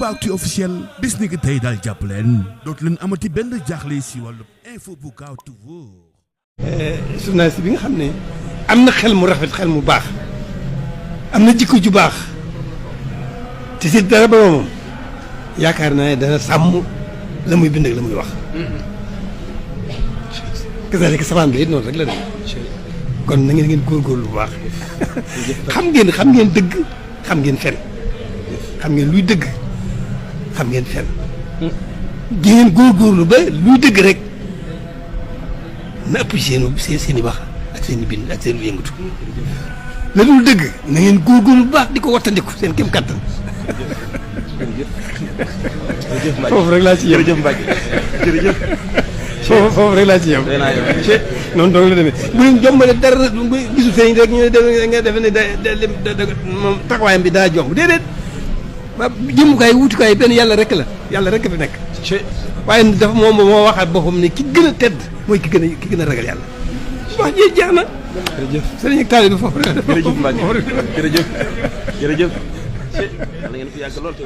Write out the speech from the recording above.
Aboubacry officiel bis ni ki tey daal jàpp leen dootu leen amati benn jaaxle si wàllu info bu gaaw te wóor. journaliste bi nga xam ne am na xel mu rafet xel mu baax am na jikko ju baax te si dara ba moom yaakaar naa ne dana sàmm la muy bind ak la muy wax. kasaalika sabaan bi it noonu rek la dem kon na ngeen góorgóorlu bu baax xam ngeen dëgg xam ngeen fen xam ngeen luy dëgg xam ngeen fen di ngeen góorgóorlu ba luy dëgg rek na ëpp seen i wax ak seen i bind ak seen i yëngatu la dul dëgg na ngeen góorgóorlu bu baax di ko wattandiku seen kéem kattan. foofu rek laa ci yem jërëjëf Mbacke jërëjëf. foofu rek laa ci yem. noonu dong la demee bu leen jombale dara gisu sëñ rek ñu ne nga defe ne da moom taxawaayam bi daa jomb déedéet ba jëmukaay wutukaay benn yàlla rek la yàlla rek fi nekk. waaye dafa moom moo waxaat boppam ne ki gën a tedd mooy ki gën a ragal yàlla. wax ji jeex na. jërëjëf sëriñ ak taalibe bi foofu rek. jërëjëf Mbacke jërëjëf jërëjëf. yàlla ngeen fi yàgg lool te